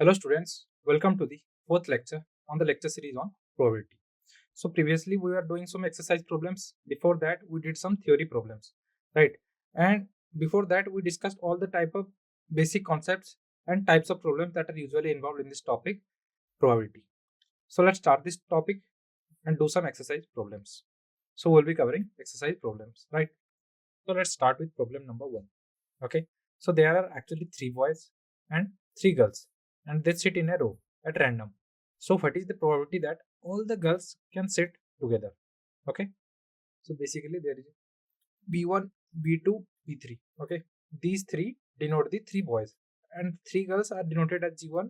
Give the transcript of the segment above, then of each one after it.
Hello students, welcome to the fourth lecture on the lecture series on probability. So previously we were doing some exercise problems. Before that we did some theory problems, right? And before that we discussed all the type of basic concepts and types of problems that are usually involved in this topic, probability. So let's start this topic and do some exercise problems. So we'll be covering exercise problems, right? So let's start with problem number 1. Okay, so there are actually 3 boys and 3 girls, and they sit in a row at random. So what is the probability that all the girls can sit together? Okay, so basically there is b1, b2, b3. Okay, these three denote the 3 boys, and 3 girls are denoted as g1,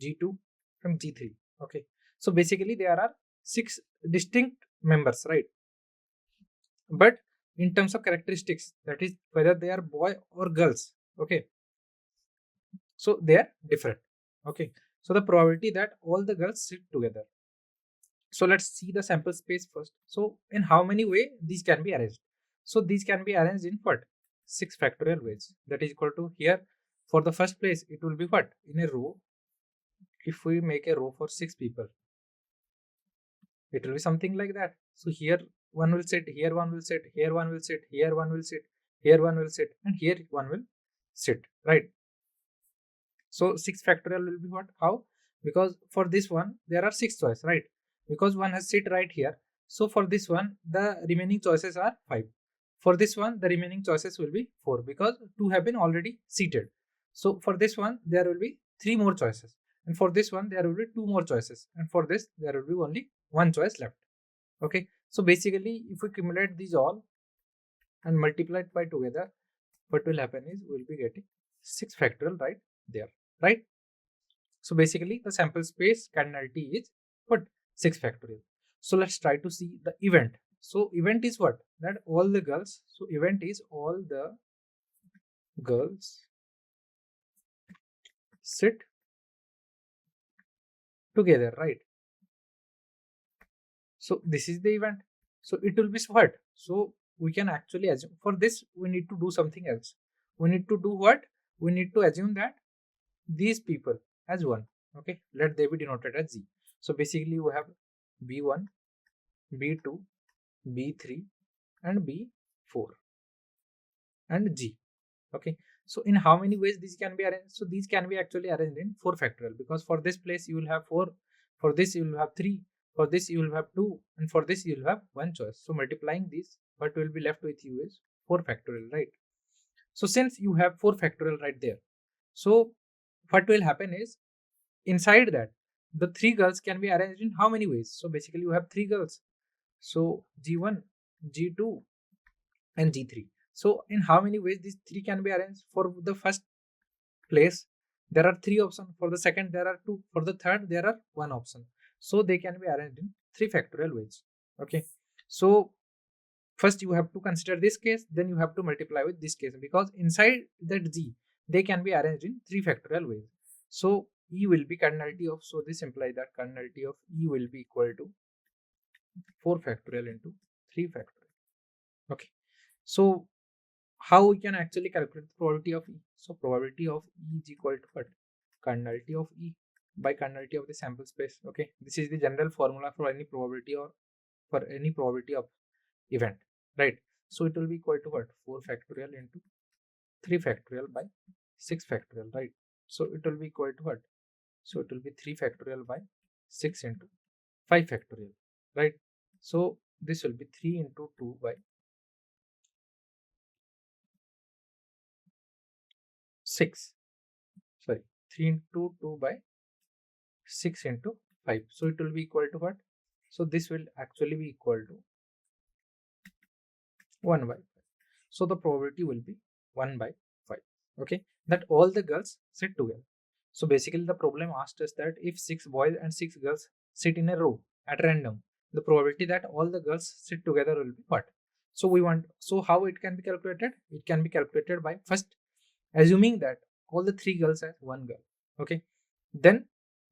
g2, and g3. Okay, so basically there are 6 distinct members, right? But in terms of characteristics, that is whether they are boy or girls, okay, so they are different. Okay, so the probability that all the girls sit together. So let's see the sample space first. So in how many way these can be arranged? So these can be arranged in what? 6 factorial ways. That is equal to, here for the first place it will be what? In a row, if we make a row for 6 people, it will be something like that. So here one will sit, here one will sit, here one will sit, here one will sit, here one will sit, and here one will sit, right? So 6 factorial will be what? How? Because for this one there are 6 choices, right? Because one has sit right here. So for this one the remaining choices are 5. For this one the remaining choices will be 4 because 2 have been already seated. So for this one there will be 3 more choices, and for this one there will be 2 more choices, and for this there will be only 1 choice left. Okay, so basically if we accumulate these all and multiply it by together, what will happen is we'll be getting 6 factorial right there, right? So basically the sample space cardinality is what? 6 factorial. So let's try to see the event. So event is what? That all the girls. So event is all the girls sit together, right? So this is the event. So it will be what? So we can actually assume, for this we need to do something else. We need to do what? We need to assume that these people as 1. Okay, let they be denoted as z. So basically we have b1, b2, b3, and b4 and g. Okay, so in how many ways these can be arranged? So these can be actually arranged in 4 factorial, because for this place you will have 4, for this you will have 3, for this you will have 2, and for this you will have 1 choice. So multiplying these, what will be left with you is 4 factorial, right? So since you have 4 factorial right there, so what will happen is, inside that the 3 girls can be arranged in how many ways? So basically you have 3 girls, so g1, g2, and g3. So in how many ways these 3 can be arranged? For the first place there are 3 options, for the second there are 2, for the third there are 1 option. So they can be arranged in 3 factorial ways. Okay, so first you have to consider this case, then you have to multiply with this case, because inside that g they can be arranged in 3 factorial ways. So e will be cardinality of, so this implies that cardinality of e will be equal to 4 factorial into 3 factorial. Okay, so how we can actually calculate the probability of E? So probability of E is equal to what? Cardinality of E by cardinality of the sample space. Okay, this is the general formula for any probability, or for any probability of event, right? So it will be equal to what? 4 factorial into 3 factorial by 6 factorial, right? So it will be equal to what? So it will be 3 factorial by 6 into 5 factorial, right? So this will be 3 into 2 by 6. Sorry, 3 into 2 by 6 into 5. So it will be equal to what? So this will actually be equal to 1 by 5. So the probability will be 1 by 5. Okay, that all the girls sit together. So basically the problem asked us that if 6 boys and 6 girls sit in a row at random, the probability that all the girls sit together will be what? So we want, so how it can be calculated? It can be calculated by first assuming that all the 3 girls have 1 girl. Okay, then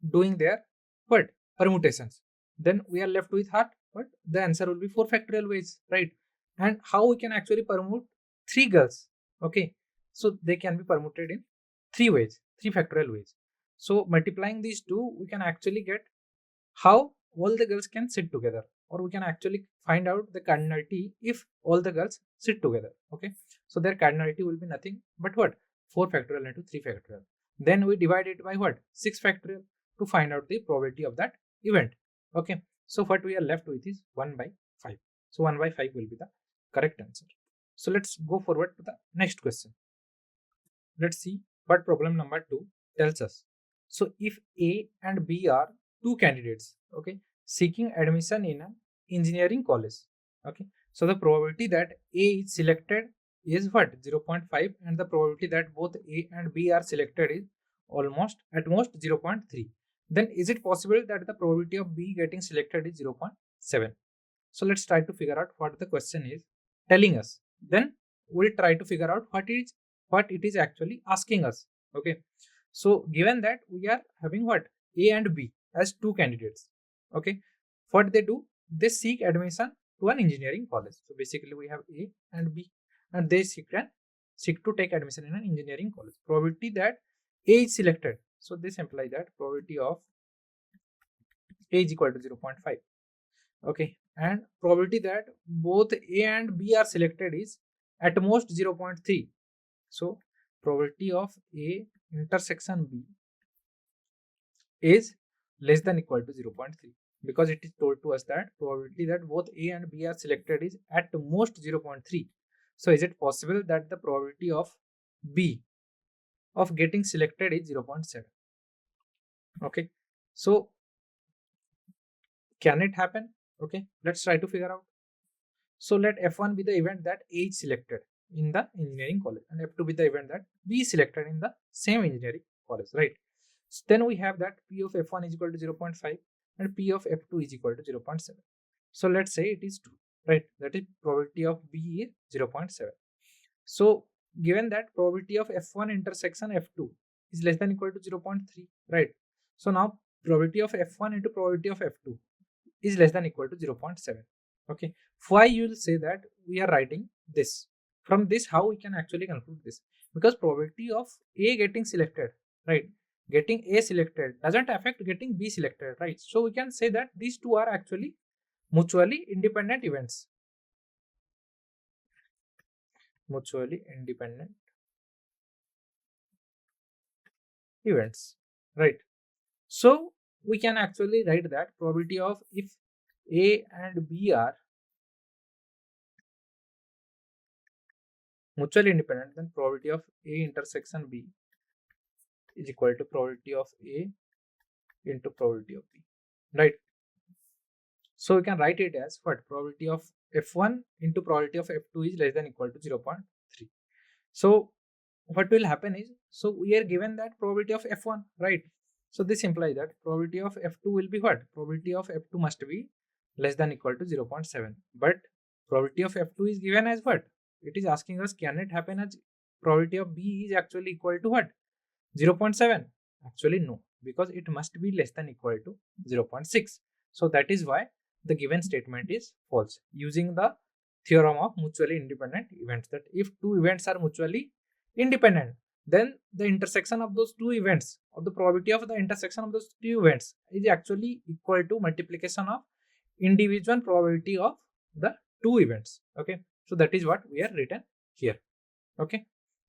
doing their what? Permutations. Then we are left with what? The answer will be 4 factorial ways, right? And how we can actually permute 3 girls? Okay, so they can be permuted in 3 ways, 3 factorial ways. So multiplying these two, we can actually get how all the girls can sit together, or we can actually find out the cardinality if all the girls sit together. Okay, so their cardinality will be nothing but what, 4 factorial into 3 factorial. Then we divide it by what, 6 factorial, to find out the probability of that event. Okay, so what we are left with is 1 by 5. So 1 by 5 will be the correct answer. So let's go forward to the next question. Let's see what problem number 2 tells us. So if A and B are two candidates, okay, seeking admission in an engineering college, okay, so the probability that A is selected is what, 0.5, and the probability that both A and B are selected is almost at most 0.3. Then is it possible that the probability of B getting selected is 0.7? So let's try to figure out what the question is telling us. Then we'll try to figure out what it is actually asking us. Okay, so given that we are having what, A and B as two candidates, okay, what they do, they seek admission to an engineering college. So basically we have A and B, and they seek to take admission in an engineering college. Probability that A is selected, so this implies that probability of A is equal to 0.5. Okay, and probability that both A and B are selected is at most 0.3. So probability of A intersection B is less than equal to 0.3, because it is told to us that probability that both A and B are selected is at most 0.3. So is it possible that the probability of B of getting selected is 0.7? Okay, so can it happen? Okay, let's try to figure out. So let F1 be the event that A is selected in the engineering college, and F2 be the event that B is selected in the same engineering college, right? So then we have that P of F1 is equal to 0.5 and P of F2 is equal to 0.7. So let's say it is true, right? That is probability of B is 0.7. So given that probability of F1 intersection F2 is less than equal to 0.3, right? So now probability of F1 into probability of F2 is less than equal to 0.7. Okay, why you will say that we are writing this? From this, how we can actually conclude this? Because probability of A getting selected, right, getting A selected doesn't affect getting B selected, right? So we can say that these two are actually mutually independent events. Mutually independent events, right? So we can actually write that probability of if A and B are mutually independent, then probability of A intersection B is equal to probability of A into probability of B, right? So we can write it as what, probability of F1 into probability of F2 is less than equal to 0.3. So what will happen is, so we are given that probability of F1, right? So this implies that probability of F2 will be what? Probability of F2 must be less than equal to 0.7. But probability of F2 is given as what? It is asking us, can it happen as probability of B is actually equal to what? 0.7? Actually no, because it must be less than equal to 0.6. So that is why the given statement is false, using the theorem of mutually independent events, that if two events are mutually independent, then the intersection of those two events, or the probability of the intersection of those two events, is actually equal to multiplication of individual probability of the two events. Okay, so that is what we are written here. Okay,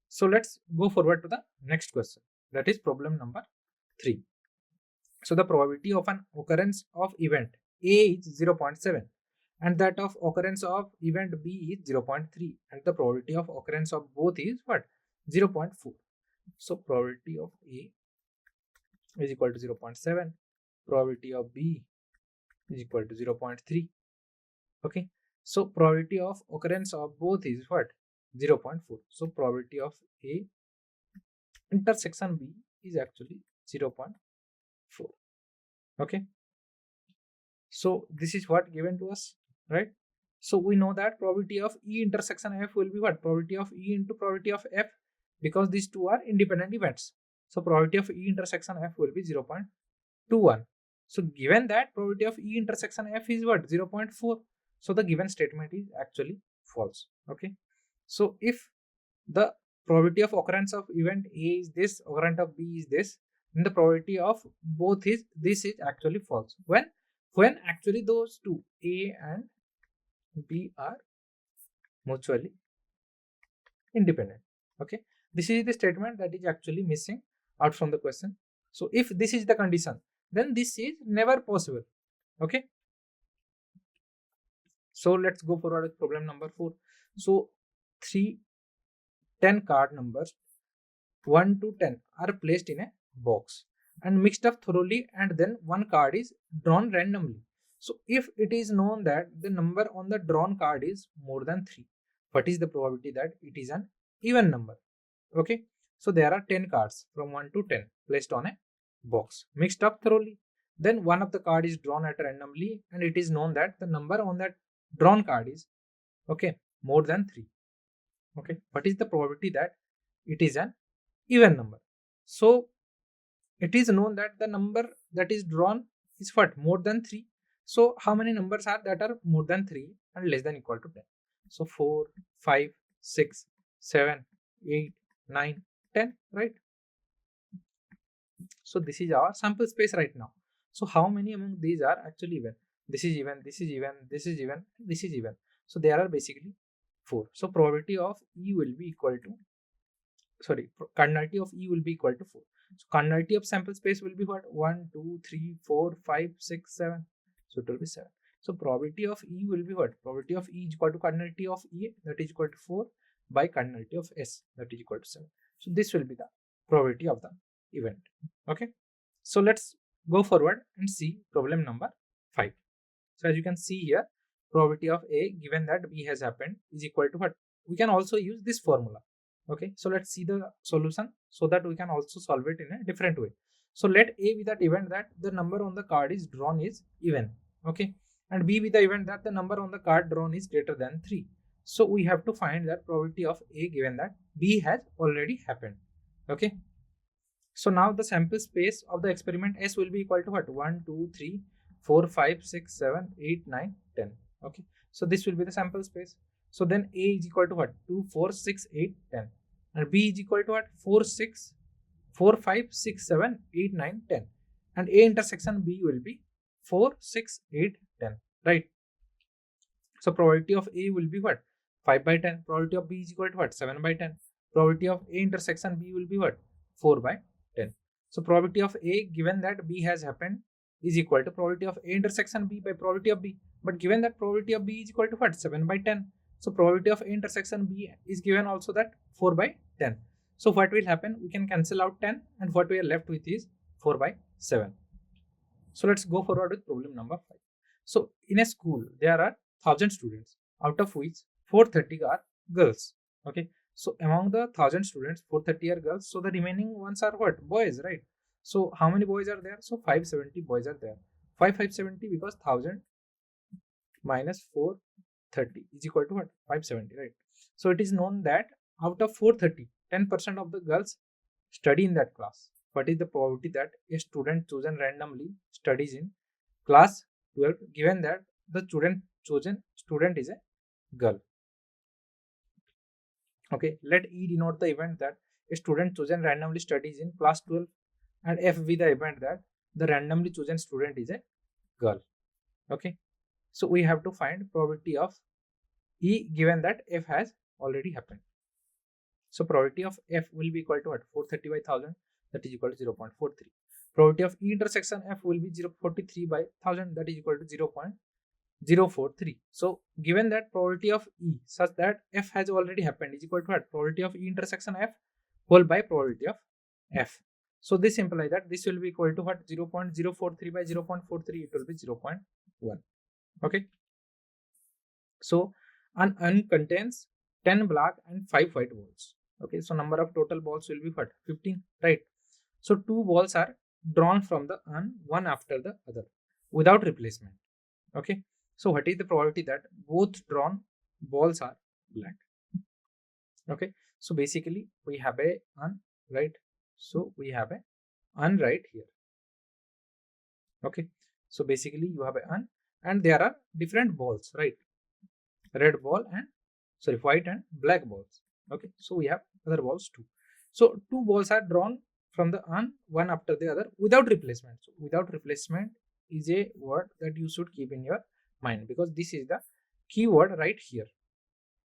so let's go forward to the next question, that is problem number 3. So the probability of an occurrence of event A is 0.7 and that of occurrence of event B is 0.3, and the probability of occurrence of both is what, 0.4. So probability of A is equal to 0.7, probability of B is equal to 0.3. Okay, so probability of occurrence of both is what, 0.4. So probability of A intersection B is actually 0.4. Okay, so this is what given to us, right? So we know that probability of E intersection F will be what, probability of E into probability of F, because these two are independent events. So probability of E intersection F will be 0.21. So given that probability of E intersection F is what, 0.4, so the given statement is actually false. Okay, so if the probability of occurrence of event A is this, occurrence of B is this, then the probability of both is this is actually false. When actually those two A and B are mutually independent. Okay, this is the statement that is actually missing out from the question. So if this is the condition, then this is never possible. Okay, so let's go forward with problem number 4. So 10 card numbers 1 to 10 are placed in a box and mixed up thoroughly, and then one card is drawn randomly. So if it is known that the number on the drawn card is more than 3, what is the probability that it is an even number? Okay, so there are 10 cards from 1 to 10 placed on a box, mixed up thoroughly. Then one of the card is drawn at randomly, and it is known that the number on that drawn card is more than 3. Okay, what is the probability that it is an even number? So it is known that the number that is drawn is what, more than 3. So how many numbers are that are more than 3 and less than equal to 10? So 4, 5, 6, 7, 8, 9, 10, right? So this is our sample space right now. So how many among these are actually even? This is even, this is even, this is even, this is even. So there are basically 4. So probability of E will be equal to, cardinality of E will be equal to 4. So cardinality of sample space will be what? 1, 2, 3, 4, 5, 6, 7. So it will be 7. So probability of E will be what? Probability of E is equal to cardinality of E, that is equal to 4, by cardinality of S, that is equal to 7. So this will be the probability of the event. Okay, so let's go forward and see problem number 5. So as you can see here, probability of A given that B has happened is equal to what? We can also use this formula. Okay, so let's see the solution so that we can also solve it in a different way. So let A be that event that the number on the card is drawn is even. Okay, and B be the event that the number on the card drawn is greater than 3. So we have to find that probability of A given that B has already happened. Okay, so now the sample space of the experiment S will be equal to what? 1, 2, 3, 4, 5, 6, 7, 8, 9, 10. Okay, so this will be the sample space. So then A is equal to what? 2, 4, 6, 8, 10. And B is equal to what? 4, 5, 6, 7, 8, 9, 10. And A intersection B will be 4, 6, 8, 10. Right? So probability of A will be what? 5 by 10. Probability of B is equal to what? 7 by 10. Probability of A intersection B will be what? 4 by 10. So probability of A given that B has happened is equal to probability of A intersection B by probability of B. But given that probability of B is equal to what? 7 by 10. So probability of A intersection B is given also that 4 by 10. So what will happen? We can cancel out 10 and what we are left with is 4 by 7. So let's go forward with problem number 5. So in a school, there are 1000 students, out of which 430 are girls. Okay. So among the 1000 students, 430 are girls. So the remaining ones are what? Boys, right? So how many boys are there? So 570 boys are there. 570 because 1000 minus 430 is equal to what? 570, right? So it is known that out of 430, 10% of the girls study in that class. What is the probability that a student chosen randomly studies in class 12 given that the chosen student is a girl? Okay, let E denote the event that a student chosen randomly studies in class 12, and F be the event that the randomly chosen student is a girl. Okay, so we have to find probability of E given that F has already happened. So probability of F will be equal to what? 430 by 1000, that is equal to 0.43. Probability of E intersection F will be 0.43 by 1000, that is equal to 0.043. So given that probability of E such that F has already happened is equal to what? Probability of E intersection F whole by probability of F. So this implies that this will be equal to what? 0.043 by 0.43, it will be 0.1. Okay. So an urn contains 10 black and 5 white balls. Okay, so number of total balls will be what? 15, right? So 2 balls are drawn from the urn, one after the other, without replacement. Okay, so what is the probability that both drawn balls are black? Okay, so basically we have a urn, right? So we have a urn right here. Okay, so basically you have a urn and there are different balls, right? Red ball and white and black balls. Okay, so we have other balls too. So 2 balls are drawn from the one after the other without replacement. So without replacement is a word that you should keep in your mind, because this is the keyword right here.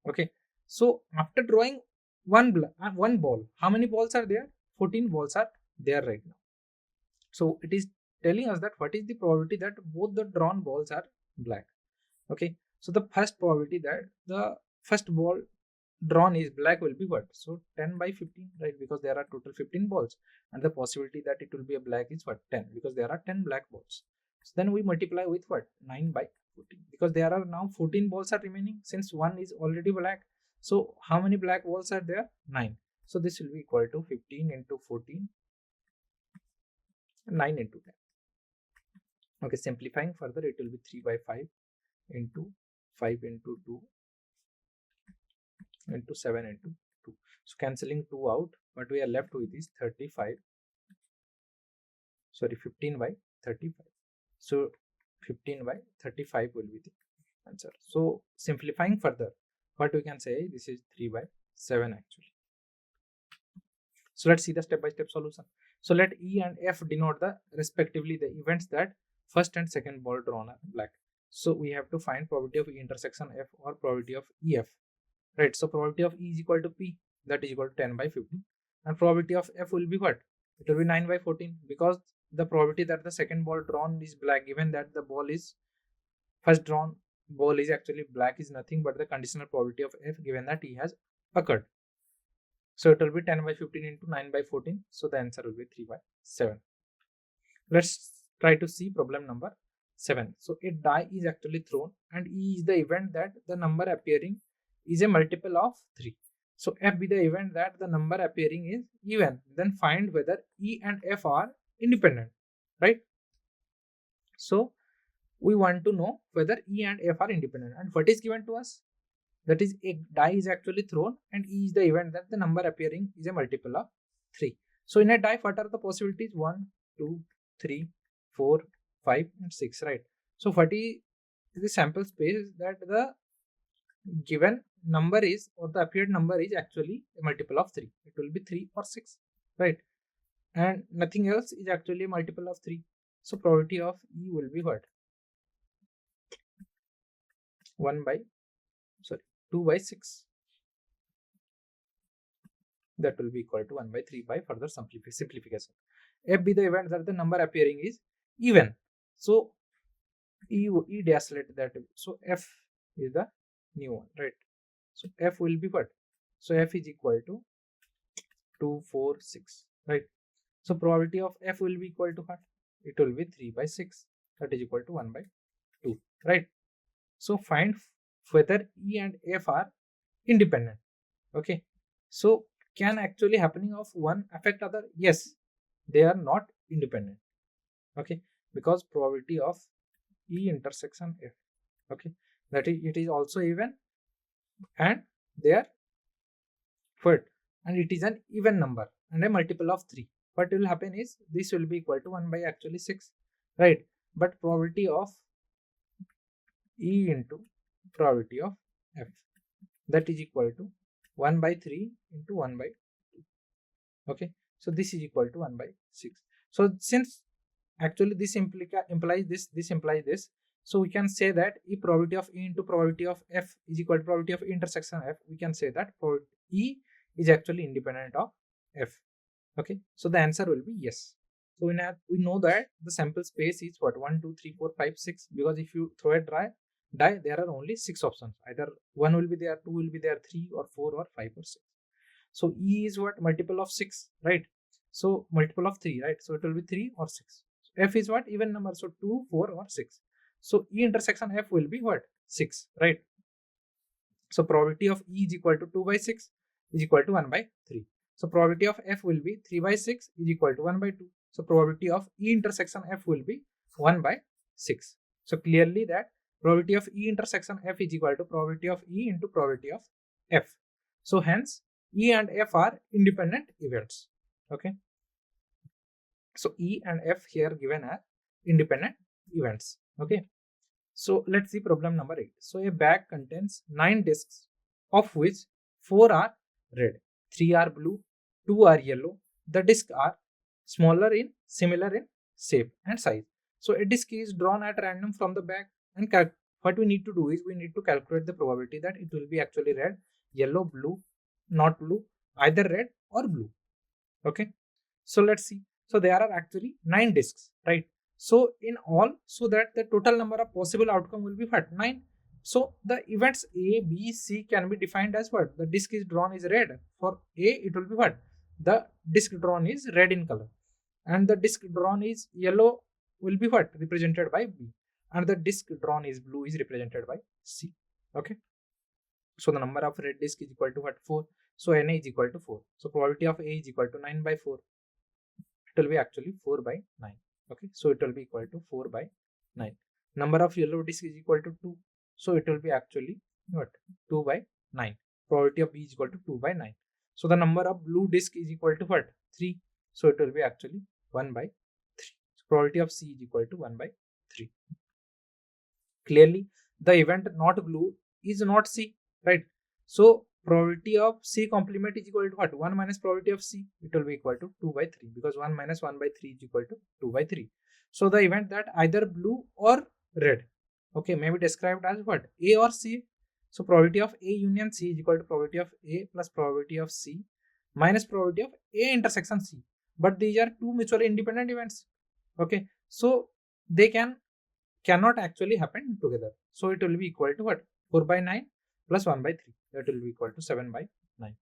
Okay, so after drawing one ball, how many balls are there? 14 balls are there right now. So it is telling us that what is the probability that both the drawn balls are black. Okay, so the first probability that the first ball drawn is black will be what? So 10 by 15, right? Because there are total 15 balls, and the possibility that it will be a black is what? 10, because there are 10 black balls. So then we multiply with what? 9 by 14, because there are now 14 balls are remaining since one is already black. So how many black balls are there? 9. So this will be equal to 15 into 14, 9 into 10. Okay, simplifying further, it will be 3 by 5 into 5 into 2 into 7 into 2. So cancelling 2 out, what we are left with is 35. Sorry, 15 by 35. So 15 by 35 will be the answer. So simplifying further, what we can say, this is 3 by 7 actually. So let's see the step-by-step solution. So let E and F denote the respectively the events that first and second ball drawn are black. So we have to find probability of E intersection F or probability of EF. Right, so probability of E is equal to P, that is equal to 10 by 15, and probability of F will be what? It will be 9 by 14, because the probability that the second ball drawn is black, given that the ball is first drawn ball is actually black, is nothing but the conditional probability of F given that E has occurred. So it will be 10 by 15 into 9 by 14. So the answer will be 3 by 7. Let's try to see problem number 7. So a die is actually thrown, and E is the event that the number appearing is a multiple of 3. So F be the event that the number appearing is even. Then find whether E and F are independent, right? So we want to know whether E and F are independent, and what is given to us? That is, a die is actually thrown, and E is the event that the number appearing is a multiple of 3. So in a die, what are the possibilities? 1, 2, 3, 4, 5 and 6, right? So what is the sample space that the given number is, or the appeared number is actually a multiple of 3? It will be 3 or 6, right? And nothing else is actually a multiple of 3. So probability of E will be what? 2 by 6. That will be equal to 1 by 3 by further simplification. F be the event that the number appearing is even. So E dash, let that. So F is the new one, right? So F will be what? So F is equal to 2, 4, 6, right? So probability of F will be equal to what? It will be 3 by 6. That is equal to 1 by 2, right? So find whether E and F are independent. Okay, so can actually happening of one affect other? Yes, they are not independent. Okay, because probability of E intersection F, okay, that is, it is also even, and they are what, and it is an even number and a multiple of 3. What will happen is this will be equal to 1 by actually 6, right? But probability of E into probability of F, that is equal to 1 by 3 into 1 by 2. Okay, so this is equal to 1 by 6. So since actually this implies this, this implies this, so we can say that if probability of E into probability of F is equal to probability of intersection F, we can say that E is actually independent of F. Okay, so the answer will be yes. So we know that the sample space is what? 1, 2, 3, 4, 5, 6, because if you throw a die, there are only 6 options. Either 1 will be there, 2 will be there, 3 or 4 or 5 or 6. So E is what? Multiple of 6, right? So multiple of 3, right? So it will be 3 or 6. So F is what? Even number. So 2, 4 or 6. So E intersection F will be what? 6, right? So probability of E is equal to 2 by 6 is equal to 1 by 3. So probability of F will be 3 by 6 is equal to 1 by 2. So probability of E intersection F will be 1 by 6. So clearly that probability of E intersection F is equal to probability of E into probability of F. So hence E and F are independent events. Okay. So E and F here given are independent events. Okay. So let's see problem number 8. So a bag contains 9 discs, of which 4 are red, 3 are blue, 2 are yellow. The discs are smaller in, similar in shape and size. So a disk is drawn at random from the back, and what we need to do is we need to calculate the probability that it will be actually red, yellow, blue, not blue, either red or blue. Okay, so let's see. So there are actually 9 disks, right? So in all, so that the total number of possible outcome will be what? 9. So the events A, B, C can be defined as what? The disk is drawn is red. For A, it will be what? The disk drawn is red in color, and the disk drawn is yellow will be what? Represented by B, and the disk drawn is blue is represented by C. Okay. So the number of red disk is equal to what? 4. So Na is equal to 4. So probability of A is equal to 9 by 4. It will be actually 4 by 9. Okay, so it will be equal to 4 by 9. Number of yellow disk is equal to 2. So it will be actually what? 2 by 9. Probability of B is equal to 2 by 9. So the number of blue disk is equal to what? 3. So it will be actually 1 by 3. So probability of C is equal to 1 by 3. Clearly, the event not blue is not C, right? So probability of C complement is equal to what? 1 minus probability of C. It will be equal to 2 by 3, because 1 minus 1 by 3 is equal to 2 by 3. So the event that either blue or red, okay, may be described as what? A or C. So probability of A union C is equal to probability of A plus probability of C minus probability of A intersection C. But these are two mutually independent events. Okay, so they cannot actually happen together. So it will be equal to what? 4 by 9 plus 1 by 3. That will be equal to 7 by 9.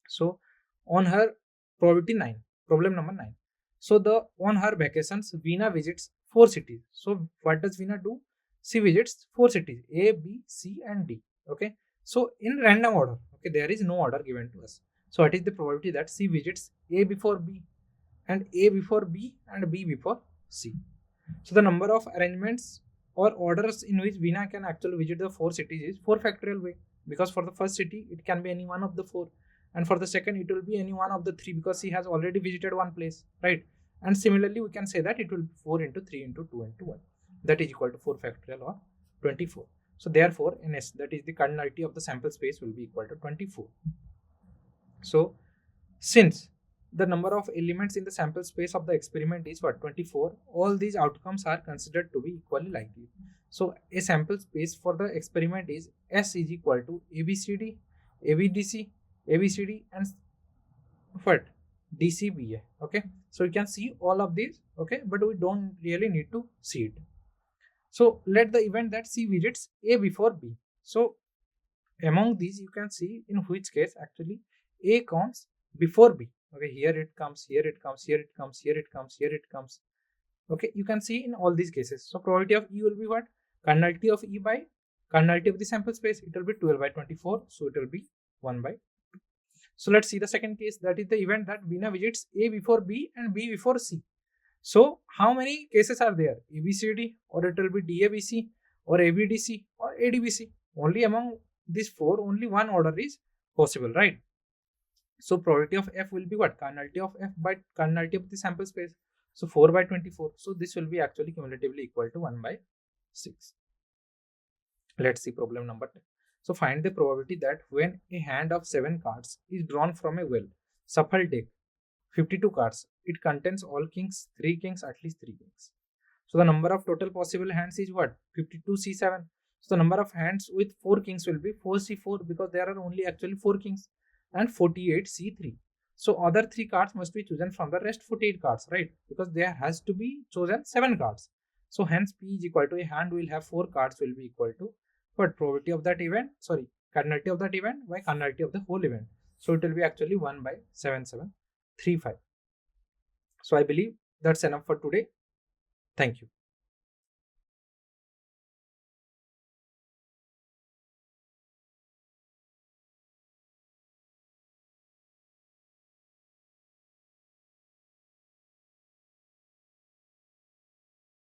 So on her probability 9, problem number 9. So on her vacations, Veena visits 4 cities. So what does Veena do? She visits 4 cities: A, B, C, and D. Okay. So in random order. Okay, there is no order given to us. So what is the probability that she visits A before B, and A before B, and B before C? So the number of arrangements or orders in which Veena can actually visit the 4 cities is 4 factorial way, because for the first city it can be any one of the 4, and for the second it will be any one of the 3, because she has already visited one place, right? And similarly we can say that it will be 4 into 3 into 2 into 1, that is equal to 4 factorial or 24. So therefore NS, that is the cardinality of the sample space, will be equal to 24. So since the number of elements in the sample space of the experiment is what? 24. All these outcomes are considered to be equally likely. So a sample space for the experiment is S is equal to ABCD, ABDC, ABCD, and what? DCBA. Okay, so you can see all of these. Okay, but we don't really need to see it. So let the event that C visits A before B. So among these you can see in which case actually A comes before B. Okay, here it comes, here it comes, here it comes, here it comes, here it comes. Okay, you can see in all these cases. So probability of E will be what? Cardinality of E by cardinality of the sample space. It will be 12 by 24. So it will be 1 by 2. So let's see the second case. That is the event that Veena visits A before B and B before C. So how many cases are there? ABCD, or it will be DABC, or ABDC, or ADBC. Only among these 4, only one order is possible, right? So probability of F will be what? Cardinality of F by cardinality of the sample space. So 4 by 24. So this will be actually cumulatively equal to 1 by 6. Let's see problem number 10. So find the probability that when a hand of 7 cards is drawn from a well shuffle deck, 52 cards, it contains all kings, 3 kings, at least 3 kings. So the number of total possible hands is what? 52C7. So the number of hands with 4 kings will be 4C4, because there are only actually 4 kings, and 48C3. So other 3 cards must be chosen from the rest 48 cards, right? Because there has to be chosen 7 cards. So hence P is equal to, a hand will have 4 cards will be equal to what? Probability of that event, sorry, cardinality of that event by cardinality of the whole event. So it will be actually 1 by 7735. So I believe that's enough for today. Thank you.